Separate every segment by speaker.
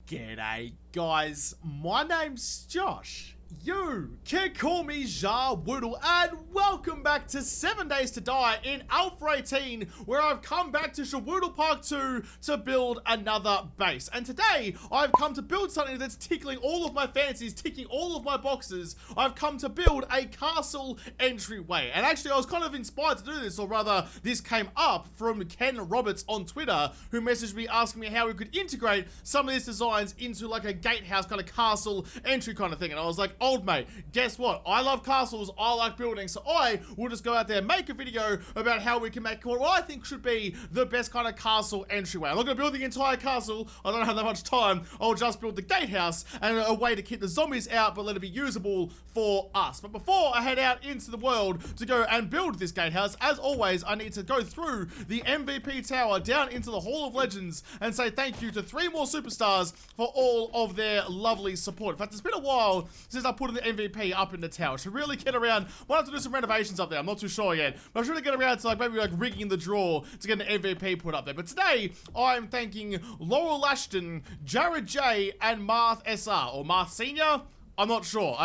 Speaker 1: G'day guys, my name's Josh. You can call me Zhawoodle, and welcome back to 7 Days to Die in Alpha 18, where I've come back to Zhawoodle Park 2 to build another base. And today, I've come to build something that's tickling all of my fancies, ticking all of my boxes. I've come to build a castle entryway. And actually, I was kind of inspired to do this, or rather, this came up from Ken Roberts on Twitter, who messaged me asking me how we could integrate some of these designs into like a gatehouse kind of castle entry kind of thing. And I was like, old mate, guess what? I love castles, I like building, so I will just go out there and make a video about how we can make what I think should be the best kind of castle entryway. I'm not going to build the entire castle, I don't have that much time, I'll just build the gatehouse and a way to keep the zombies out but let it be usable for us. But before I head out into the world to go and build this gatehouse, as always, I need to go through the MVP tower down into the Hall of Legends and say thank you to 3 more superstars for all of their lovely support. In fact, it's been a while since I put in the MVP up in the tower. Should really get around, might have to do some renovations up there, I'm not too sure yet, but I should really get around to maybe rigging the drawer to get an MVP put up there. But today, I'm thanking Laurel Ashton, Jared J, and Marth SR, or Marth Senior. I'm not sure.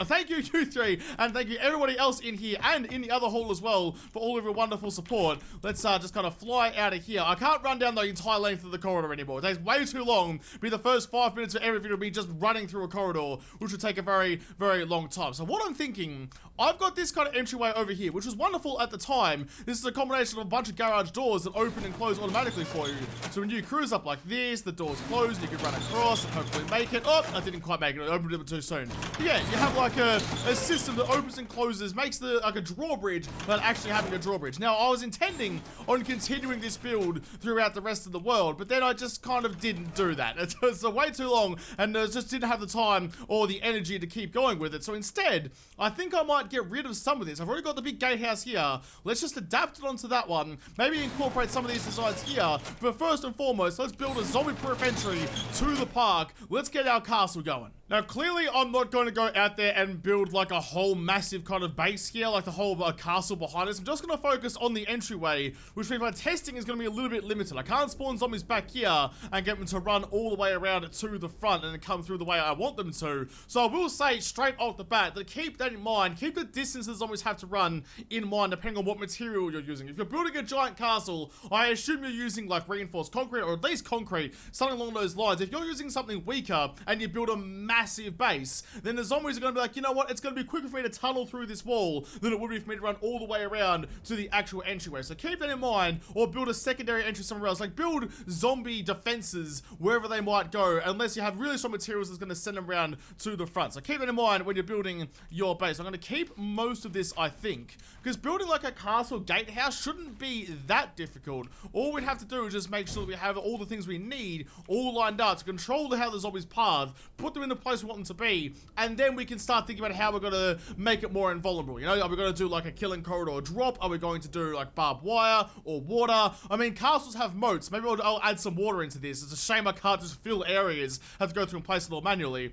Speaker 1: Thank you, you 3, and thank you everybody else in here and in the other hall as well for all of your wonderful support. Let's just kind of fly out of here. I can't run down the entire length of the corridor anymore. It takes way too long. Be the first 5 minutes of every video will be just running through a corridor, which would take a very, very long time. So what I'm thinking, I've got this kind of entryway over here, which was wonderful at the time. This is a combination of a bunch of garage doors that open and close automatically for you. So when you cruise up like this, the doors close, and you can run across and hopefully make it. Oh, I didn't quite make it. I opened it too soon. But yeah, you have like a system that opens and closes, makes like a drawbridge, but actually having a drawbridge. Now, I was intending on continuing this build throughout the rest of the world, but then I just kind of didn't do that. It was way too long, and just didn't have the time or the energy to keep going with it. So instead, I think I might get rid of some of this. I've already got the big gatehouse here. Let's just adapt it onto that one. Maybe incorporate some of these designs here. But first and foremost, let's build a zombie-proof entry to the park. Let's get our castle going. Now, clearly, I'm not going to go out there and build like a whole massive kind of base here, like the whole castle behind us. I'm just going to focus on the entryway, which means my testing is going to be a little bit limited. I can't spawn zombies back here and get them to run all the way around to the front and come through the way I want them to. So I will say straight off the bat that keep that in mind. Keep the distance the zombies have to run in mind, depending on what material you're using. If you're building a giant castle, I assume you're using like reinforced concrete, or at least concrete, something along those lines. If you're using something weaker and you build a massive base, then the zombies are going to be like, you know what, it's going to be quicker for me to tunnel through this wall than it would be for me to run all the way around to the actual entryway. So keep that in mind, or build a secondary entry somewhere else. Like build zombie defenses wherever they might go, unless you have really strong materials that's going to send them around to the front. So keep that in mind when you're building your base. I'm going to keep most of this, I think, because building like a castle gatehouse shouldn't be that difficult. All we have to do is just make sure that we have all the things we need all lined up to control how the zombies path, put them in the place we want them to be, and then we can start thinking about how we're going to make it more invulnerable. You know, are we going to do like a killing corridor drop? Are we going to do like barbed wire or water? I mean, castles have moats. Maybe I'll add some water into this. It's a shame I can't just fill areas, have to go through and place it all manually.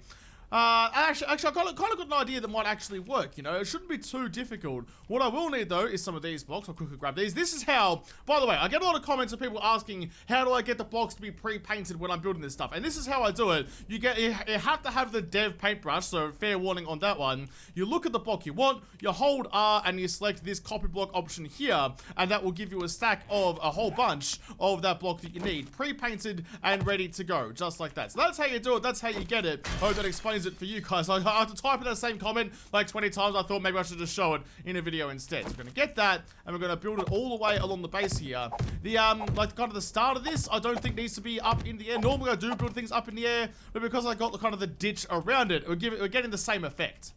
Speaker 1: Actually, I've kind of got an idea that might actually work, you know. It shouldn't be too difficult. What I will need, though, is some of these blocks. I'll quickly grab these. This is how, by the way, I get a lot of comments of people asking, how do I get the blocks to be pre-painted when I'm building this stuff? And this is how I do it. You have to have the dev paintbrush, so fair warning on that one. You look at the block you want, you hold R, and you select this copy block option here, and that will give you a stack of a whole bunch of that block that you need, pre-painted and ready to go, just like that. So that's how you do it. That's how you get it. I hope that explains it for you guys. I have to type in that same comment like 20 times. I thought maybe I should just show it in a video instead. So we're going to get that, and we're going to build it all the way along the base here. The, like kind of the start of this, I don't think needs to be up in the air. Normally I do build things up in the air, but because I got the kind of the ditch around it, we're getting the same effect.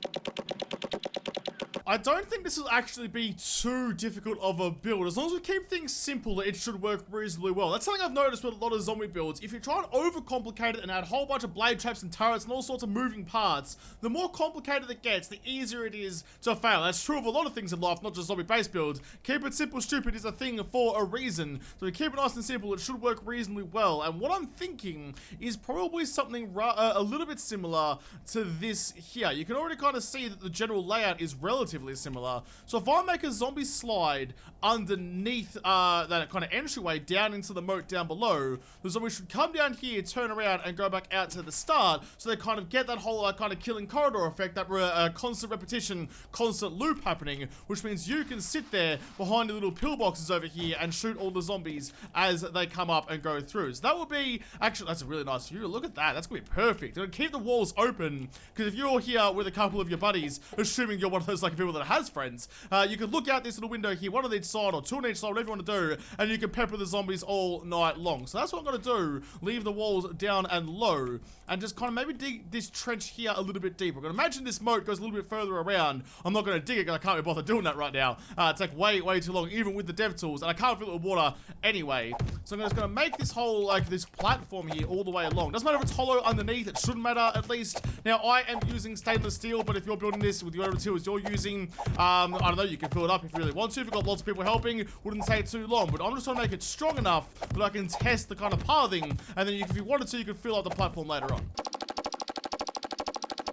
Speaker 1: I don't think this will actually be too difficult of a build. As long as we keep things simple, it should work reasonably well. That's something I've noticed with a lot of zombie builds. If you try and overcomplicate it and add a whole bunch of blade traps and turrets and all sorts of moving parts, the more complicated it gets, the easier it is to fail. That's true of a lot of things in life, not just zombie base builds. Keep it simple, stupid is a thing for a reason. So we keep it nice and simple, it should work reasonably well. And what I'm thinking is probably something a little bit similar to this here. You can already kind of see that the general layout is relatively relatively similar. So if I make a zombie slide underneath that kind of entryway down into the moat down below, the zombie should come down here, turn around, and go back out to the start, so they kind of get that whole kind of killing corridor effect, that constant repetition, constant loop happening, which means you can sit there behind the little pillboxes over here and shoot all the zombies as they come up and go through. So that would be, actually, that's a really nice view. Look at that. That's going to be perfect. It'll keep the walls open, because if you're here with a couple of your buddies, assuming you're one of those like people that has friends, you can look out this little window here, one on each side or two on each side, whatever you want to do, and you can pepper the zombies all night long. So that's what I'm going to do. Leave the walls down and low, and just kind of maybe dig this trench here a little bit deeper. I'm going to imagine this moat goes a little bit further around. I'm not going to dig it because I can't be bothered doing that right now. It's like way too long, even with the dev tools, and I can't fill it with water anyway. So I'm just going to make this whole, like, this platform here all the way along. Doesn't matter if it's hollow underneath, it shouldn't matter at least. Now, I am using stainless steel, but if you're building this with whatever materials you're using, I don't know, you can fill it up if you really want to. If you've got lots of people helping, wouldn't take too long, but I'm just trying to make it strong enough that I can test the kind of pathing, and then if you wanted to, you could fill out the platform later on.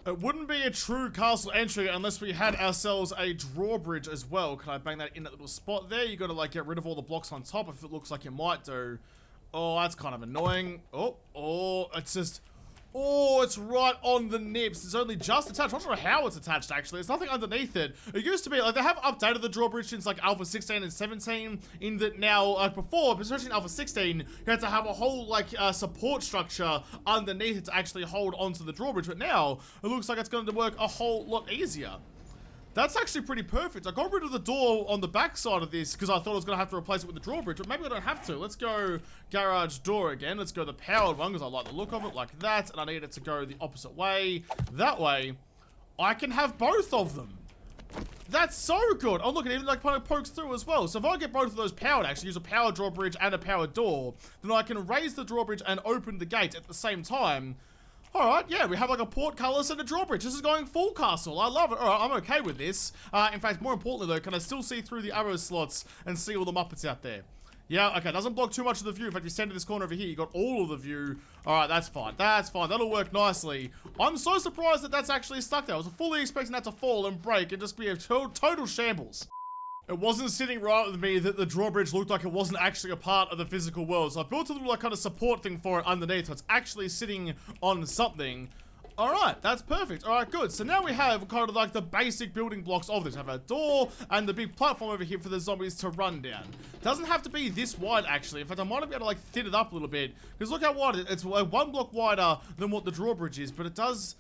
Speaker 1: It wouldn't be a true castle entry unless we had ourselves a drawbridge as well. Can I bang that in that little spot there? You gotta, like, get rid of all the blocks on top if it looks like you might do. Oh, that's kind of annoying. Oh, it's just... Oh, it's right on the nips. It's only just attached. I'm not sure how it's attached, actually. There's nothing underneath it. It used to be, like, they have updated the drawbridge since, like, Alpha 16 and 17, in that now, like, before, but especially in Alpha 16, you had to have a whole, like, support structure underneath it to actually hold onto the drawbridge, but now, it looks like it's going to work a whole lot easier. That's actually pretty perfect. I got rid of the door on the back side of this because I thought I was going to have to replace it with the drawbridge, but maybe I don't have to. Let's go garage door again. Let's go the powered one because I like the look of it like that, and I need it to go the opposite way. That way, I can have both of them. That's so good. Oh, look, it even like kind of pokes through as well. So if I get both of those powered, actually use a powered drawbridge and a powered door, then I can raise the drawbridge and open the gate at the same time. Alright, yeah, we have like a portcullis and a drawbridge. This is going full castle. I love it. Alright, I'm okay with this. In fact, more importantly though, can I still see through the arrow slots and see all the Muppets out there? Yeah, okay, doesn't block too much of the view. In fact, you stand to this corner over here, you got all of the view. Alright, that's fine. That's fine. That'll work nicely. I'm so surprised that that's actually stuck there. I was fully expecting that to fall and break and just be a total shambles. It wasn't sitting right with me that the drawbridge looked like it wasn't actually a part of the physical world. So I built a little like kind of support thing for it underneath, so it's actually sitting on something. Alright, that's perfect. Alright, good. So now we have kind of like the basic building blocks of this. We have a door and the big platform over here for the zombies to run down. Doesn't have to be this wide, actually. In fact, I might be able to like thin it up a little bit. Because look how wide it is. It's like 1 block wider than what the drawbridge is. But it does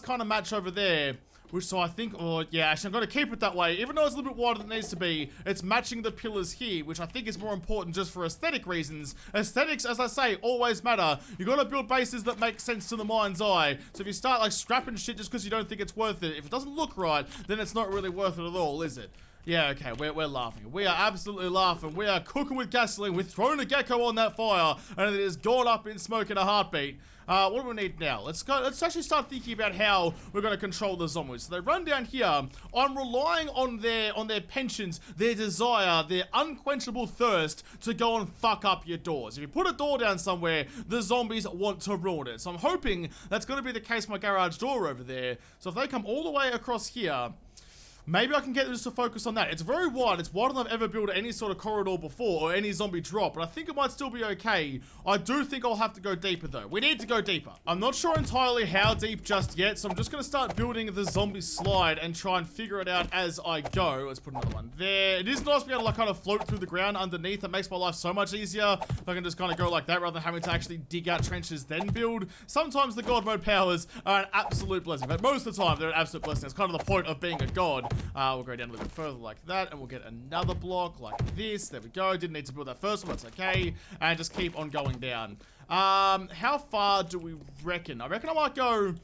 Speaker 1: kind of match over there. Which, so I think, oh yeah, actually I'm going to keep it that way. Even though it's a little bit wider than it needs to be, it's matching the pillars here, which I think is more important just for aesthetic reasons. Aesthetics, as I say, always matter. You got to build bases that make sense to the mind's eye. So if you start like scrapping shit just because you don't think it's worth it, if it doesn't look right, then it's not really worth it at all, is it? Yeah, okay, we're laughing. We are absolutely laughing. We are cooking with gasoline. We're throwing a gecko on that fire, and it has gone up in smoke in a heartbeat. What do we need now? Let's actually start thinking about how we're going to control the zombies. So they run down here. I'm relying on their penchants, their desire, their unquenchable thirst to go and fuck up your doors. If you put a door down somewhere, the zombies want to ruin it. So I'm hoping that's going to be the case with my garage door over there. So if they come all the way across here, maybe I can get them just to focus on that. It's very wide. It's wider than I've ever built any sort of corridor before or any zombie drop, but I think it might still be okay. I do think I'll have to go deeper though. We need to go deeper. I'm not sure entirely how deep just yet, so I'm just going to start building the zombie slide and try and figure it out as I go. Let's put another one there. It is nice to be able to like kind of float through the ground underneath. That makes my life so much easier. I can just kind of go like that rather than having to actually dig out trenches then build. Sometimes the god mode powers are an absolute blessing, but most of the time they're an absolute blessing. It's kind of the point of being a god. We'll go down a little bit further like that, and we'll get another block like this. There we go. Didn't need to build that first one. That's okay. And just keep on going down. How far do we reckon? I reckon I might go...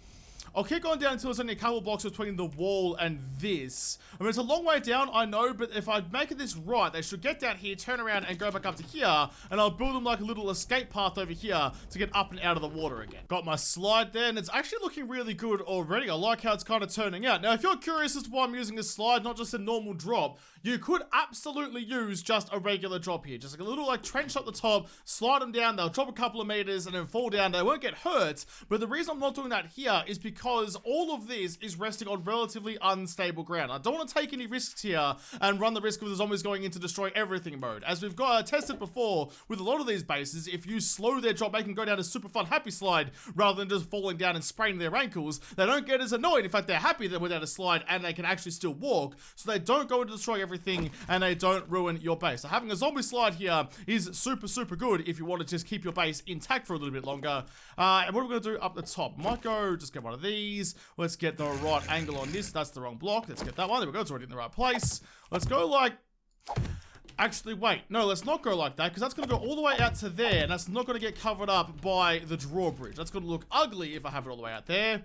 Speaker 1: I'll keep going down until there's only a couple blocks between the wall and this. I mean, it's a long way down, I know, but if I make this right, they should get down here, turn around, and go back up to here, and I'll build them like a little escape path over here to get up and out of the water again. Got my slide there, and it's actually looking really good already. I like how it's kind of turning out. Now, if you're curious as to why I'm using this slide, not just a normal drop, you could absolutely use just a regular drop here. Just like a little like trench up the top, slide them down, they'll drop a couple of meters, and then fall down. They won't get hurt, but the reason I'm not doing that here is because because all of this is resting on relatively unstable ground. I don't want to take any risks here and run the risk of the zombies going into destroy everything mode. As we've got tested before with a lot of these bases, if you slow their drop, make them go down a super fun happy slide rather than just falling down and spraining their ankles, they don't get as annoyed. In fact, they're happy that without a slide and they can actually still walk, so they don't go to destroy everything and they don't ruin your base. So having a zombie slide here is super good if you want to just keep your base intact for a little bit longer. And what are we going to do up the top? Might go just get one of these. Let's get the right angle on this. That's the wrong block. Let's get that one. There we go. It's already in the right place. Let's go like... Actually, wait. No, let's not go like that, because that's going to go all the way out to there, and that's not going to get covered up by the drawbridge. That's going to look ugly if I have it all the way out there.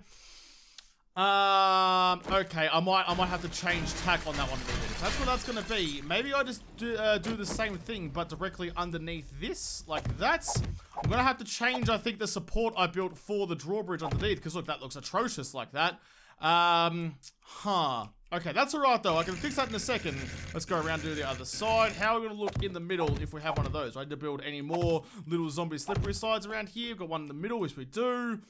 Speaker 1: Okay, I might have to change tack on that one a little bit. If that's what that's going to be, maybe I just do the same thing, but directly underneath this, like that. I'm going to have to change, I think, the support I built for the drawbridge underneath, because look, that looks atrocious like that. Okay, that's alright though. I can fix that in a second. Let's go around to the other side. How are we going to look in the middle if we have one of those? Do I need to build any more little zombie slippery sides around here? We've got one in the middle, which we do.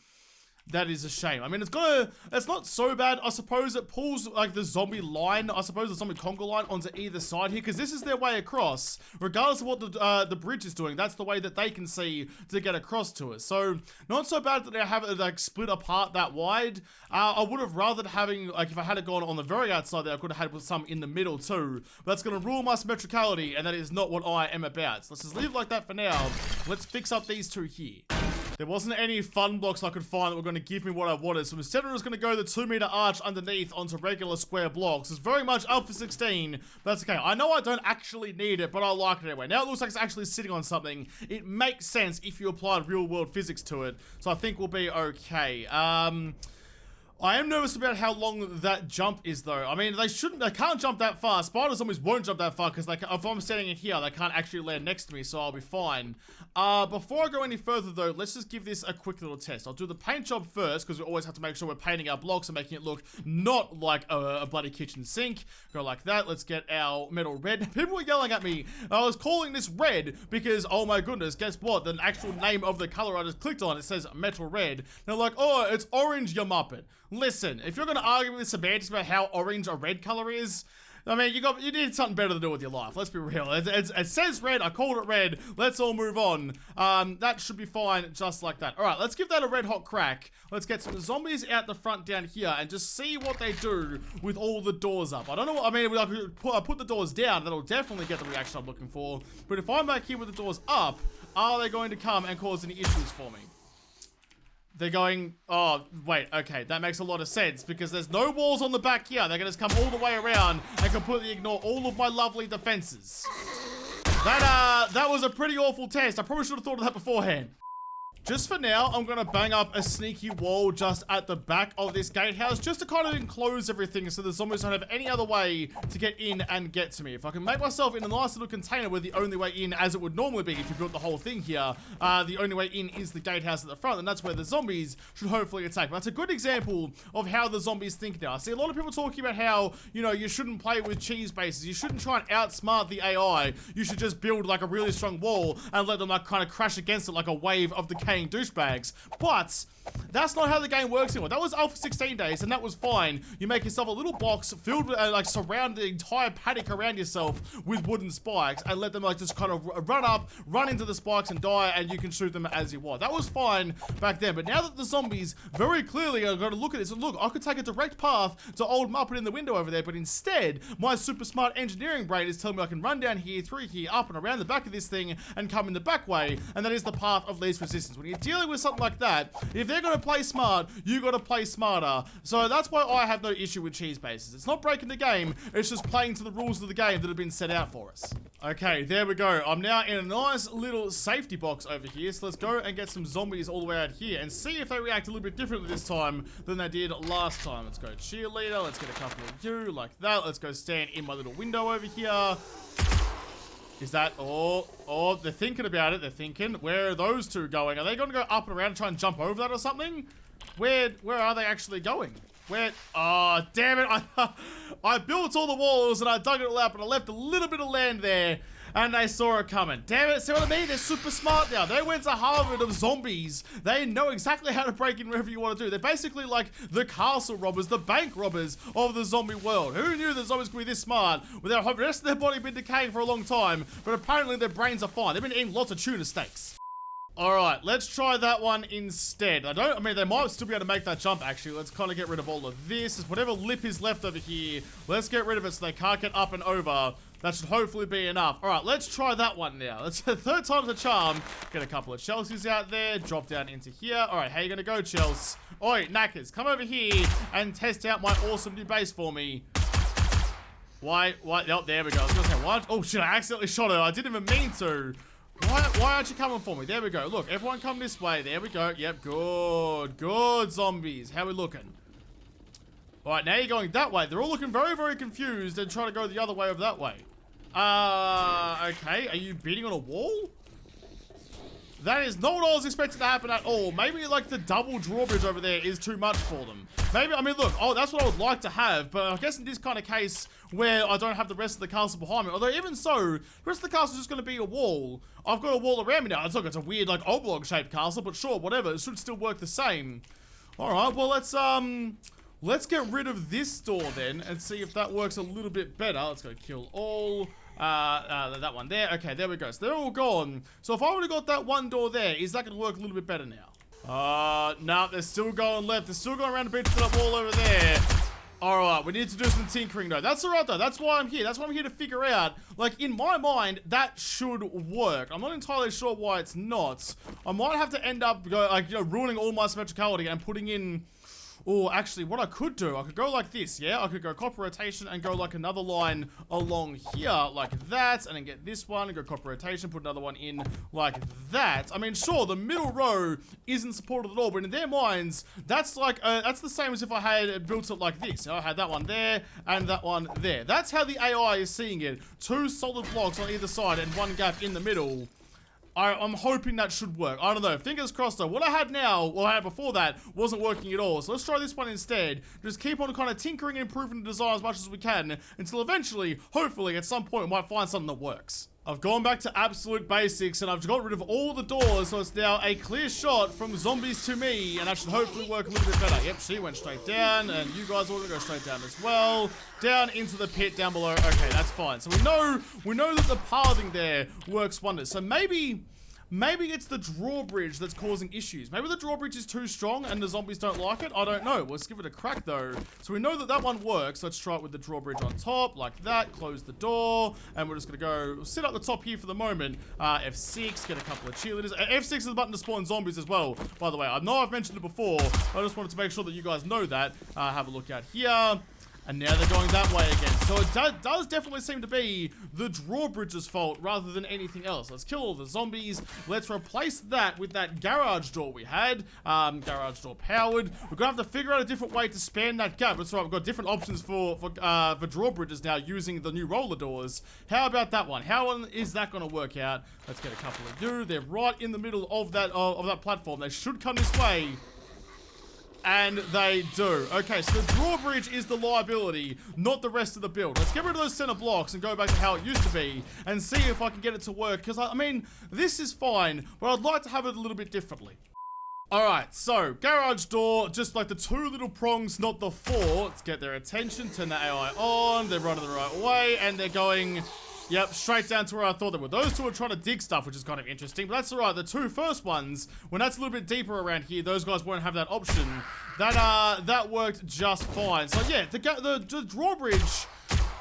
Speaker 1: That is a shame. I mean, it's not so bad. I suppose it pulls like the zombie line, I suppose the zombie conga line onto either side here, because this is their way across. Regardless of what the bridge is doing, that's the way that they can see to get across to us. So not so bad that they have it like split apart that wide. I would have rather having, like if I had it gone on the very outside there, I could have had some in the middle too. But that's going to rule my symmetricality, and that is not what I am about. So let's just leave it like that for now. Let's fix up these two here. There wasn't any fun blocks I could find that were going to give me what I wanted, so instead I was going to go the 2-meter arch underneath onto regular square blocks. It's very much Alpha 16, but that's okay. I know I don't actually need it, but I like it anyway. Now it looks like it's actually sitting on something. It makes sense if you applied real-world physics to it, so I think we'll be okay. I am nervous about how long that jump is though. I mean, they can't jump that far. Spider zombies won't jump that far because if I'm standing in here, they can't actually land next to me, so I'll be fine. Before I go any further though, let's just give this a quick little test. I'll do the paint job first because we always have to make sure we're painting our blocks and making it look not like a bloody kitchen sink. Go like that. Let's get our metal red. People were yelling at me. I was calling this red because, oh my goodness, guess what? The actual name of the color I just clicked on, it says metal red. They're like, oh, it's orange, you muppet. Listen, if you're going to argue with semantics about how orange a red color is, I mean, you need something better to do with your life. Let's be real. It says red. I called it red. Let's all move on. That should be fine just like that. All right, let's give that a red hot crack. Let's get some zombies out the front down here and just see what they do with all the doors up. I don't know what, I mean, I put the doors down. That'll definitely get the reaction I'm looking for. But if I'm back here with the doors up, are they going to come and cause any issues for me? They're going, oh, wait, okay, that makes a lot of sense because there's no walls on the back here. They're going to come all the way around and completely ignore all of my lovely defenses. That was a pretty awful test. I probably should have thought of that beforehand. Just for now, I'm going to bang up a sneaky wall just at the back of this gatehouse just to kind of enclose everything so the zombies don't have any other way to get in and get to me. If I can make myself in a nice little container where the only way in, as it would normally be if you built the whole thing here, the only way in is the gatehouse at the front, and that's where the zombies should hopefully attack. But that's a good example of how the zombies think now. I see a lot of people talking about how, you know, you shouldn't play with cheese bases. You shouldn't try and outsmart the AI. You should just build like a really strong wall and let them like kind of crash against it like a wave of decaying douchebags. But that's not how the game works anymore. That was Alpha 16 days, and that was fine. You make yourself a little box filled with, like, surround the entire paddock around yourself with wooden spikes, and let them, like, just kind of run up, run into the spikes and die, and you can shoot them as you want. That was fine back then, but now that the zombies very clearly are going to look at this, and look, I could take a direct path to old Muppet in the window over there, but instead, my super smart engineering brain is telling me I can run down here, through here, up and around the back of this thing, and come in the back way, and that is the path of least resistance. When you're dealing with something like that, if they're going to play smart, you got to play smarter. So that's why I have no issue with cheese bases. It's not breaking the game, it's just playing to the rules of the game that have been set out for us. Okay, there we go. I'm now in a nice little safety box over here, so let's go and get some zombies all the way out here and see if they react a little bit differently this time than they did last time. Let's go cheerleader, let's get a couple of you, like that. Let's go stand in my little window over here. Is that, oh, they're thinking about it, they're thinking. Where are those two going? Are they going to go up and around and try and jump over that or something? Where are they actually going? Oh, damn it, I built all the walls and I dug it all up and I left a little bit of land there. and they saw it coming. Damn it, see what I mean? They're super smart now. They went to Harvard of zombies. They know exactly how to break in wherever you want to do. They're basically like the castle robbers, the bank robbers of the zombie world. Who knew that zombies could be this smart without the rest of their body been decaying for a long time, but apparently their brains are fine. They've been eating lots of tuna steaks. Alright, let's try that one instead. I mean, they might still be able to make that jump, actually. Let's kind of get rid of all of this. Whatever lip is left over here, let's get rid of it so they can't get up and over. That should hopefully be enough. Alright, let's try that one now. That's the third time's a charm. Get a couple of Chelseas out there, drop down into here. Alright, how you gonna go, Chels? Oi, Knackers, come over here and test out my awesome new base for me. Why? Oh, there we go. I was gonna say, what? Oh, shit, I accidentally shot her. I didn't even mean to. Why aren't you coming for me? There we go. Look, everyone come this way. There we go. Yep, good. Good, zombies. How we looking? Alright, now you're going that way. They're all looking very, very confused and trying to go the other way over that way. Okay. Are you beating on a wall? That is not what I was expecting to happen at all. Maybe, like, the double drawbridge over there is too much for them. Maybe, I mean, look, that's what I would like to have, but I guess in this kind of case where I don't have the rest of the castle behind me, although even so, the rest of the castle is just going to be a wall. I've got a wall around me now. It's a weird, like, oblong-shaped castle, but sure, whatever. It should still work the same. Alright, well, let's get rid of this door then and see if that works a little bit better. Let's go kill all. That one there. Okay, there we go. So they're all gone. So if I would have got that one door there, is that going to work a little bit better now? No, they're still going left. They're still going around the bridge to that wall over there. Alright, we need to do some tinkering though. That's alright though. That's why I'm here. That's why I'm here to figure out. Like, in my mind, that should work. I'm not entirely sure why it's not. I might have to end up, ruining all my symmetricality and putting in... Oh, actually, what I could do, I could go like this, yeah? I could go copper rotation and go like another line along here, like that, and then get this one, and go copper rotation, put another one in like that. I mean, sure, the middle row isn't supported at all, but in their minds, that's like, that's the same as if I had built it like this. You know, I had that one there, and that one there. That's how the AI is seeing it. Two solid blocks on either side, and one gap in the middle. I'm hoping that should work. I don't know. Fingers crossed though. What I had now, what I had before that, wasn't working at all. So let's try this one instead. Just keep on kind of tinkering and improving the design as much as we can until eventually, hopefully, at some point, we might find something that works. I've gone back to absolute basics and I've got rid of all the doors, so it's now a clear shot from zombies to me, and that should hopefully work a little bit better. Yep, she went straight down, and you guys all gonna go straight down as well. Down into the pit down below. Okay, that's fine. So we know that the pathing there works wonders. So maybe it's the drawbridge that's causing issues. Maybe the drawbridge is too strong and the zombies don't like it. I don't know. Let's give it a crack though. So we know that that one works. Let's try it with the drawbridge on top, like that. Close the door. And we're just going to go sit up the top here for the moment. F6, get a couple of cheerleaders. F6 is the button to spawn zombies as well, by the way. I know I've mentioned it before. I just wanted to make sure that you guys know that. Have a look out here. And now they're going that way again. So it does definitely seem to be the drawbridge's fault rather than anything else. Let's kill all the zombies. Let's replace that with that garage door we had. Garage door powered. We're going to have to figure out a different way to span that gap. That's right, we've got different options for drawbridges now using the new roller doors. How about that one? How is that going to work out? Let's get a couple of you. They're right in the middle of that platform. They should come this way. And they do. Okay, so the drawbridge is the liability, not the rest of the build. Let's get rid of those center blocks and go back to how it used to be and see if I can get it to work. Because, I mean, this is fine, but I'd like to have it a little bit differently. Alright, so, garage door, just like the two little prongs, not the four. Let's get their attention, turn the AI on, they're running the right way, and they're going... Yep, straight down to where I thought they were. Those two are trying to dig stuff, which is kind of interesting, but that's alright. The two first ones, when that's a little bit deeper around here, those guys won't have that option. That worked just fine. So yeah, the drawbridge,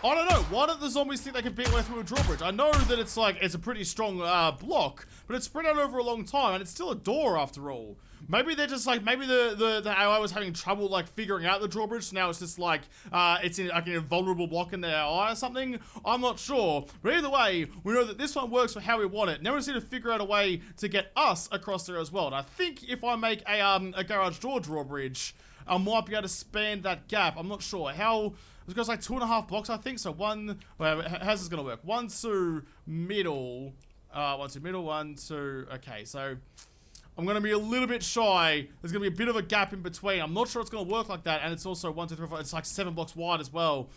Speaker 1: I don't know. Why don't the zombies think they can beat their way through a drawbridge? I know that it's a pretty strong block, but it's spread out over a long time, and it's still a door after all. Maybe they're just like, maybe the AI was having trouble like figuring out the drawbridge, so now it's just like, it's in like an invulnerable block in the AI or something. I'm not sure. But either way, we know that this one works for how we want it. Now we just need to figure out a way to get us across there as well. And I think if I make a garage door drawbridge, I might be able to span that gap. I'm not sure. How, it goes like 2.5 blocks, I think. So one, well, how's this gonna work? 1, 2, middle, 1, 2, middle, 1, 2, okay, so I'm going to be a little bit shy. There's going to be a bit of a gap in between. I'm not sure it's going to work like that. And it's also 1, 2, 3, 4. It's like 7 blocks wide as well.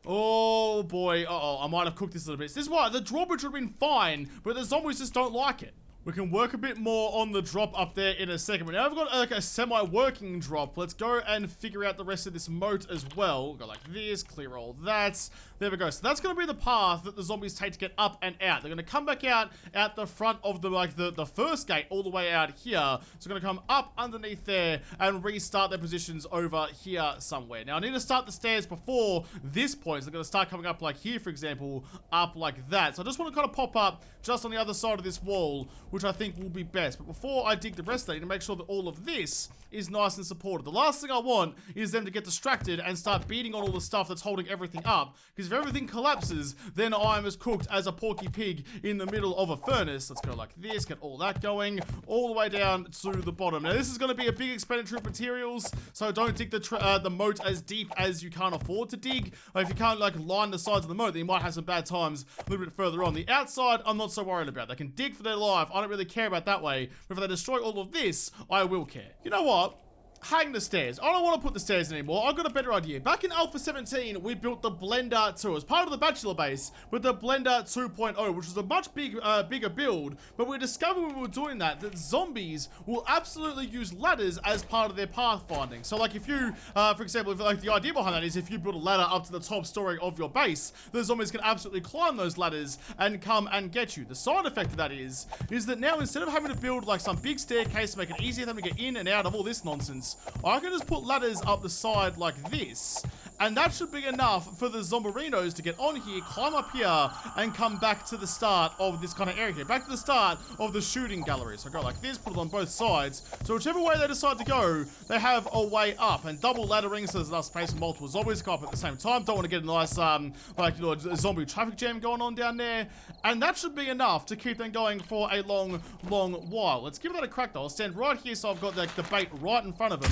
Speaker 1: Oh boy, I might have cooked this a little bit. This is why the drawbridge would have been fine, but the zombies just don't like it. We can work a bit more on the drop up there in a second. But now I've got like a semi-working drop. Let's go and figure out the rest of this moat as well. Go like this, clear all that. There we go. So that's going to be the path that the zombies take to get up and out. They're going to come back out at the front of the first gate all the way out here. So they're going to come up underneath there and restart their positions over here somewhere. Now I need to start the stairs before this point. So they're going to start coming up like here, for example, up like that. So I just want to kind of pop up just on the other side of this wall, which I think will be best. But before I dig the rest of it, I need to make sure that all of this is nice and supported. The last thing I want is them to get distracted and start beating on all the stuff that's holding everything up. Because if everything collapses, then I'm as cooked as a porky pig in the middle of a furnace. Let's go like this, get all that going, all the way down to the bottom. Now this is going to be a big expenditure of materials, so don't dig the moat as deep as you can't afford to dig. If you can't like line the sides of the moat, then you might have some bad times a little bit further on. The outside, I'm not so worried about. They can dig for their life. I don't really care about that way. But if they destroy all of this, I will care. You know what? Hang the stairs. I don't want to put the stairs anymore. I've got a better idea. Back in Alpha 17, we built the Blender 2. It was part of the Bachelor base, but the Blender 2.0, which was a much bigger build. But we discovered when we were doing that zombies will absolutely use ladders as part of their pathfinding. So like if you, for example, like the idea behind that is if you build a ladder up to the top story of your base, the zombies can absolutely climb those ladders and come and get you. The side effect of that is that now instead of having to build like some big staircase to make it easier for them to get in and out of all this nonsense, I can just put ladders up the side like this, and that should be enough for the zombarinos to get on here, climb up here, and come back to the start of this kind of area here. Back to the start of the shooting gallery. So I go like this, put it on both sides. So whichever way they decide to go, they have a way up. And double laddering so there's enough space for multiple zombies to come up at the same time. Don't want to get a nice, a zombie traffic jam going on down there. And that should be enough to keep them going for a long, long while. Let's give that a crack though. I'll stand right here so I've got the bait right in front of them.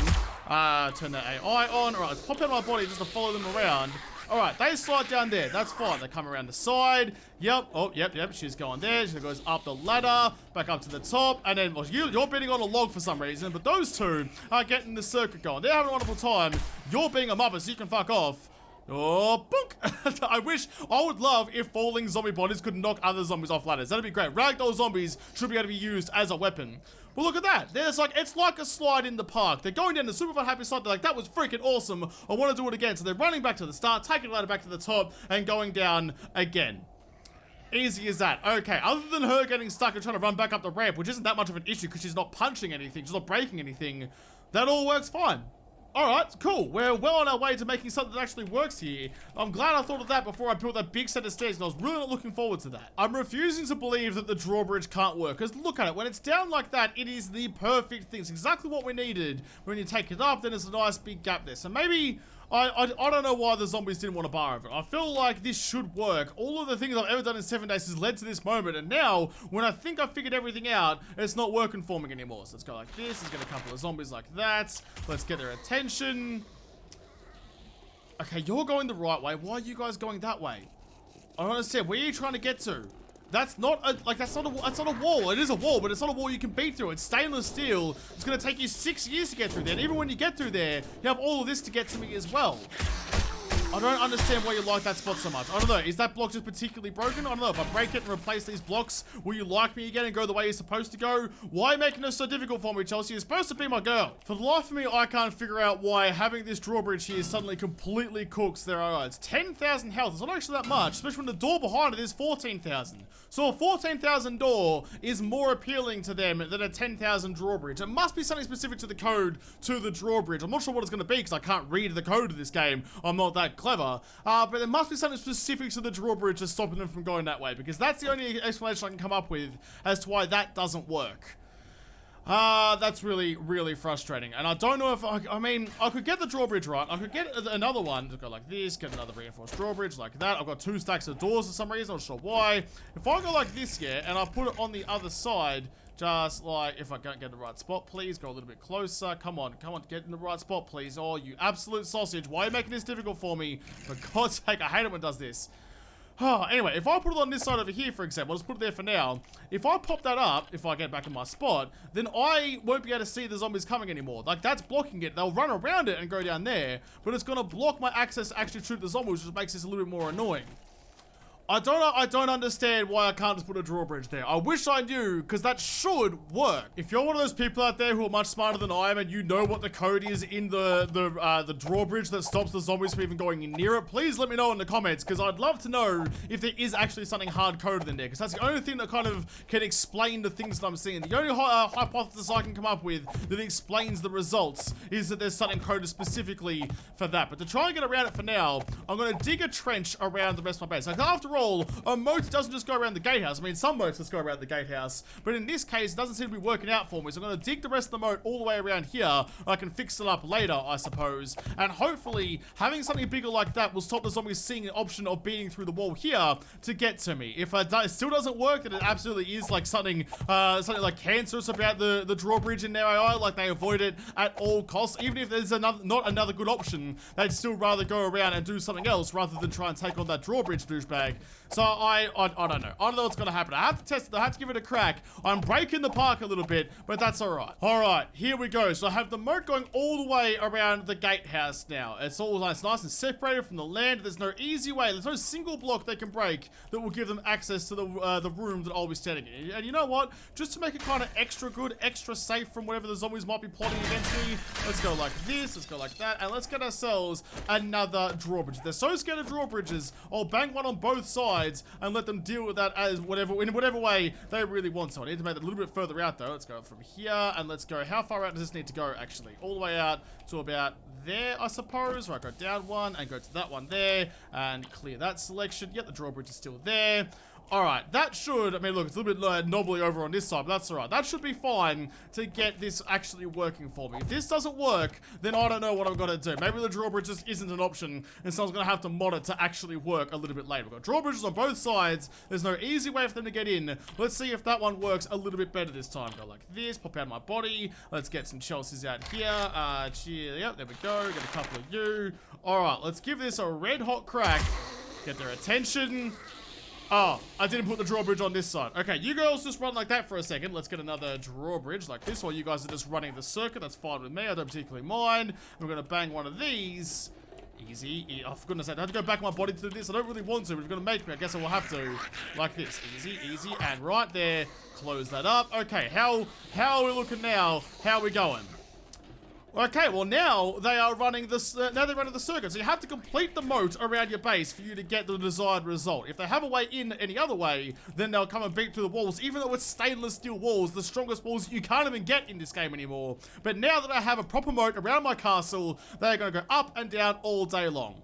Speaker 1: Turn the AI on. Alright, let's pop out my body just to follow them around. Alright, they slide down there. That's fine. They come around the side. Yep. Oh, yep. She's going there. She goes up the ladder, back up to the top. And then, well, you're beating on a log for some reason. But those two are getting the circuit going. They're having a wonderful time. You're being a muppet, so you can fuck off. Oh, book! I would love if falling zombie bodies could knock other zombies off ladders. That'd be great. Ragdoll zombies should be able to be used as a weapon. But look at that. It's like a slide in the park. They're going down the super fun happy slide. They're like, that was freaking awesome. I want to do it again. So they're running back to the start, taking the ladder back to the top, and going down again. Easy as that. Okay, other than her getting stuck and trying to run back up the ramp, which isn't that much of an issue because she's not punching anything, she's not breaking anything, that all works fine. Alright, cool. We're well on our way to making something that actually works here. I'm glad I thought of that before I built that big set of stairs, and I was really not looking forward to that. I'm refusing to believe that the drawbridge can't work, because look at it. When it's down like that, it is the perfect thing. It's exactly what we needed. When you take it up, then there's a nice big gap there. So maybe I don't know why the zombies didn't want to borrow it. I feel like this should work. All of the things I've ever done in 7 days has led to this moment, and now, when I think I've figured everything out, it's not working for me anymore. So let's go like this. Let's get a couple of zombies like that. Let's get their attention. Okay, you're going the right way. Why are you guys going that way? I don't understand. Where are you trying to get to? That's not a wall. It is a wall, but it's not a wall you can beat through. It's stainless steel. It's going to take you 6 years to get through there. And even when you get through there, you have all of this to get to me as well. I don't understand why you like that spot so much. I don't know. Is that block just particularly broken? I don't know. If I break it and replace these blocks, will you like me again and go the way you're supposed to go? Why are you making this so difficult for me, Chelsea? You're supposed to be my girl. For the life of me, I can't figure out why having this drawbridge here suddenly completely cooks their odds. 10,000 health. It's not actually that much, especially when the door behind it is 14,000. So a 14,000 door is more appealing to them than a 10,000 drawbridge. It must be something specific to the code to the drawbridge. I'm not sure what it's going to be because I can't read the code of this game. I'm not that clever. But there must be something specific to the drawbridge that's stopping them from going that way, because that's the only explanation I can come up with as to why that doesn't work. That's really, really frustrating. And I don't know if I mean, I could get the drawbridge right. I could get another one to go like this, get another reinforced drawbridge like that. I've got 2 stacks of doors for some reason. I'm not sure why. If I go like this here and I put it on the other side, just like, if I can't get in the right spot, please go a little bit closer. Come on, get in the right spot, please. Oh, you absolute sausage. Why are you making this difficult for me? For God's sake, I hate it when it does this. Anyway, if I put it on this side over here, for example, let's put it there for now. If I pop that up, if I get back in my spot, then I won't be able to see the zombies coming anymore. Like, that's blocking it. They'll run around it and go down there, but it's going to block my access to actually shoot the zombies, which makes this a little bit more annoying. I don't understand why I can't just put a drawbridge there. I wish I knew, because that should work. If you're one of those people out there who are much smarter than I am and you know what the code is in the drawbridge that stops the zombies from even going near it, please let me know in the comments, because I'd love to know if there is actually something hard-coded in there, because that's the only thing that kind of can explain the things that I'm seeing. The only hypothesis I can come up with that explains the results is that there's something coded specifically for that. But to try and get around it for now, I'm going to dig a trench around the rest of my base. Like, after all, a moat doesn't just go around the gatehouse. I mean, some moats just go around the gatehouse, but in this case, it doesn't seem to be working out for me. So I'm going to dig the rest of the moat all the way around here. I can fix it up later, I suppose. And hopefully, having something bigger like that will stop the zombies seeing an option of beating through the wall here to get to me. If it still doesn't work, then it absolutely is like something like cancerous about the drawbridge in their AI. Like, they avoid it at all costs. Even if there's not another good option, they'd still rather go around and do something else rather than try and take on that drawbridge douchebag. So I don't know. I don't know what's going to happen. I have to test it. I have to give it a crack. I'm breaking the park a little bit, but that's all right. All right, here we go. So I have the moat going all the way around the gatehouse now. It's all nice and separated from the land. There's no easy way. There's no single block they can break that will give them access to the room that I'll be standing in. And you know what? Just to make it kind of extra good, extra safe from whatever the zombies might be plotting against me, let's go like this, let's go like that, and let's get ourselves another drawbridge. They're so scared of drawbridges, I'll bang one on both sides and let them deal with that as in whatever way they really want. So I need to make it a little bit further out though. Let's go from here and let's go. How far out does this need to go actually? All the way out to about there, I suppose. Right, go down one and go to that one there and clear that selection. Yep, the drawbridge is still there. Alright, that should, I mean, look, it's a little bit knobbly over on this side, but that's alright. That should be fine to get this actually working for me. If this doesn't work, then I don't know what I'm going to do. Maybe the drawbridge just isn't an option, and so I was going to have to mod it to actually work a little bit later. We've got drawbridges on both sides. There's no easy way for them to get in. Let's see if that one works a little bit better this time. Go like this, pop out my body. Let's get some Chelseas out here. Yep, there we go. Get a couple of you. Alright, let's give this a red hot crack. Get their attention. Oh, I didn't put the drawbridge on this side. Okay, you girls just run like that for a second. Let's get another drawbridge like this while you guys are just running the circuit. That's fine with me. I don't particularly mind. We're going to bang one of these. Easy. Oh, for goodness sake. I have to go back my body to do this. I don't really want to, but if you're going to make me, I guess I will have to. Like this. Easy, easy. And right there. Close that up. Okay, how are we looking now? How are we going? Okay, well now they are running this. Now they're running the circuit, so you have to complete the moat around your base for you to get the desired result. If they have a way in any other way, then they'll come and beat through the walls. Even though it's stainless steel walls, the strongest walls you can't even get in this game anymore. But now that I have a proper moat around my castle, they're going to go up and down all day long.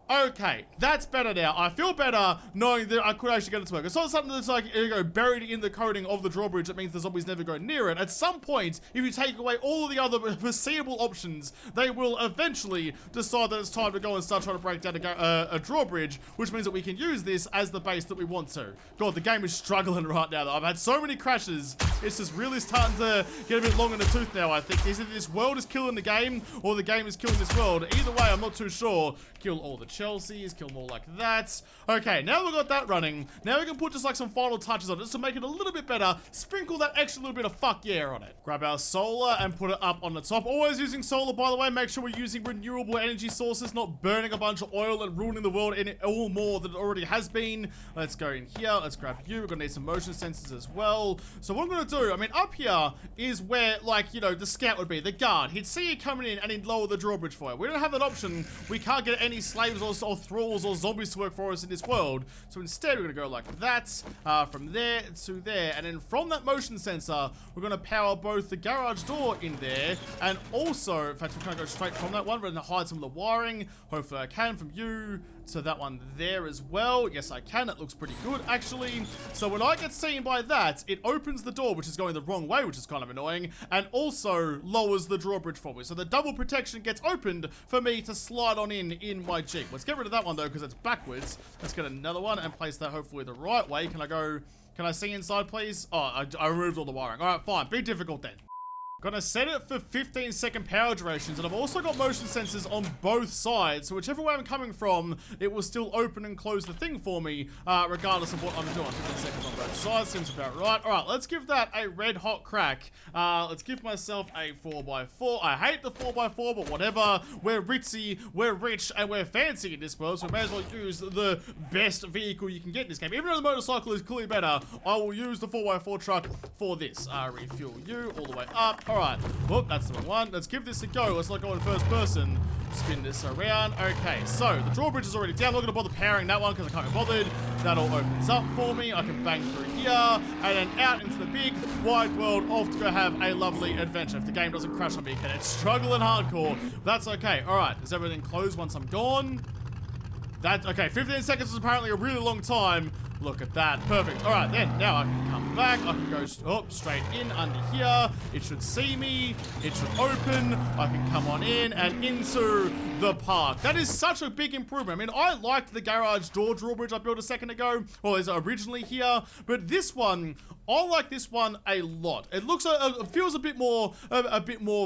Speaker 1: Okay, that's better now. I feel better knowing that I could actually get it to work. It's not something that's like, you know, buried in the coding of the drawbridge that means the zombies never go near it. At some point, if you take away all of the other foreseeable options, they will eventually decide that it's time to go and start trying to break down a drawbridge, which means that we can use this as the base that we want to. God, the game is struggling right now though. I've had so many crashes. It's just really starting to get a bit long in the tooth now, I think. Either this world is killing the game, or the game is killing this world. Either way, I'm not too sure. Kill all the Chelseas, kill them all like that. Okay, now we've got that running. Now we can put just like some final touches on it just to make it a little bit better. Sprinkle that extra little bit of fuck yeah on it. Grab our solar and put it up on the top. Always using solar, by the way. Make sure we're using renewable energy sources, not burning a bunch of oil and ruining the world in all more than it already has been. Let's go in here. Let's grab you. We're gonna need some motion sensors as well. So what I'm gonna do, I mean, up here is where, like, you know, the scout would be, the guard. He'd see you coming in and he'd lower the drawbridge for you. We don't have that option. We can't get any slaves or thralls or zombies to work for us in this world. So instead, we're going to go like that, from there to there. And then from that motion sensor, we're going to power both the garage door in there, and also, in fact, we're going to go straight from that one. We're going to hide some of the wiring. Hopefully I can from you to that one there as well. Yes, I can. It looks pretty good, actually. So when I get seen by that, it opens the door, which is going the wrong way, which is kind of annoying, and also lowers the drawbridge for me. So the double protection gets opened for me to slide on in my Jeep. Let's get rid of that one, though, because it's backwards. Let's get another one and place that hopefully the right way. Can I see inside, please? Oh, I removed all the wiring. All right, fine. Be difficult then. Gonna set it for 15-second power durations, and I've also got motion sensors on both sides, so whichever way I'm coming from, it will still open and close the thing for me, regardless of what I'm doing. 15 seconds on both sides, seems about right. Alright, let's give that a red hot crack. Let's give myself a 4x4. I hate the 4x4, but whatever. We're ritzy, we're rich, and we're fancy in this world, so we may as well use the best vehicle you can get in this game. Even though the motorcycle is clearly better, I will use the 4x4 truck for this. Refuel you all the way up. Alright, well, that's the wrong one. Let's give this a go. Let's not go in first person. Spin this around. Okay, so the drawbridge is already down. I'm not going to bother powering that one because I can't be bothered. That all opens up for me. I can bang through here and then out into the big wide world, off to go have a lovely adventure. If the game doesn't crash on me again, it's struggling hardcore. That's okay. Alright, is everything closed once I'm gone? Okay, 15 seconds is apparently a really long time. Look at that. Perfect. All right, then. Now I can come back. I can go straight in under here. It should see me. It should open. I can come on in and into the park. That is such a big improvement. I mean, I liked the garage door drawbridge I built a second ago. Well, it's originally here. But this one, I like this one a lot. It looks, it feels a bit more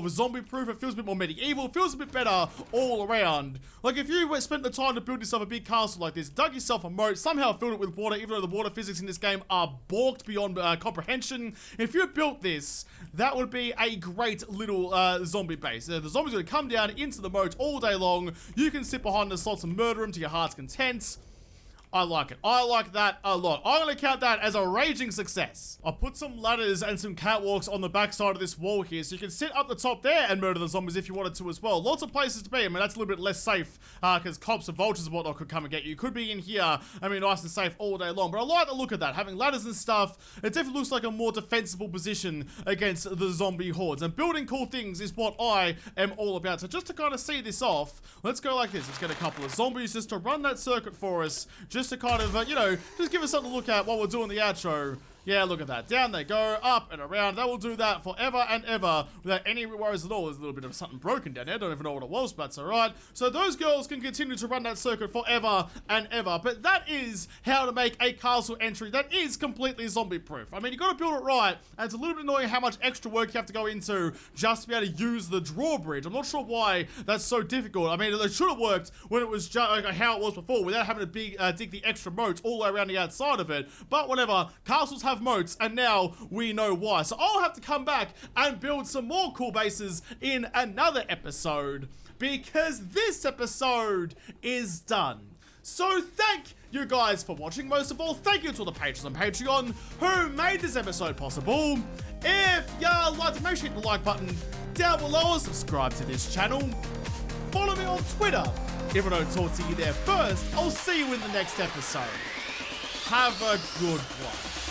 Speaker 1: zombie-proof. It feels a bit more medieval. It feels a bit better all around. Like, if you spent the time to build yourself a big castle like this, dug yourself a moat, somehow filled it with water, even though the water physics in this game are balked beyond comprehension, if you built this, that would be a great little zombie base. The zombies are going to come down into the moat all day long. You can sit behind the slots and murder them to your heart's content. I like it. I like that a lot. I'm going to count that as a raging success. I'll put some ladders and some catwalks on the back side of this wall here, so you can sit up the top there and murder the zombies if you wanted to as well. Lots of places to be. I mean, that's a little bit less safe, because cops and vultures and whatnot could come and get you. Could be in here, I mean, nice and safe all day long. But I like the look of that. Having ladders and stuff, it definitely looks like a more defensible position against the zombie hordes. And building cool things is what I am all about. So just to kind of see this off, let's go like this. Let's get a couple of zombies just to run that circuit for us, just to kind of, you know, just give us something to look at while we're doing the outro. Yeah, look at that. Down they go, up and around. That will do that forever and ever without any worries at all. There's a little bit of something broken down there. I don't even know what it was, but it's alright. So those girls can continue to run that circuit forever and ever. But that is how to make a castle entry that is completely zombie-proof. I mean, you got to build it right, and it's a little bit annoying how much extra work you have to go into just to be able to use the drawbridge. I'm not sure why that's so difficult. I mean, it should have worked when it was just like how it was before, without having to dig the extra moats all the way around the outside of it. But whatever, castles have moats, and now we know why. So I'll have to come back and build some more cool bases in another episode, because this episode is done. So thank you guys for watching. Most of all, thank you to all the patrons on Patreon who made this episode possible. If you like to, make sure you hit the like button down below and subscribe to this channel. Follow me on Twitter. If I don't talk to you there first, I'll see you in the next episode. Have a good one.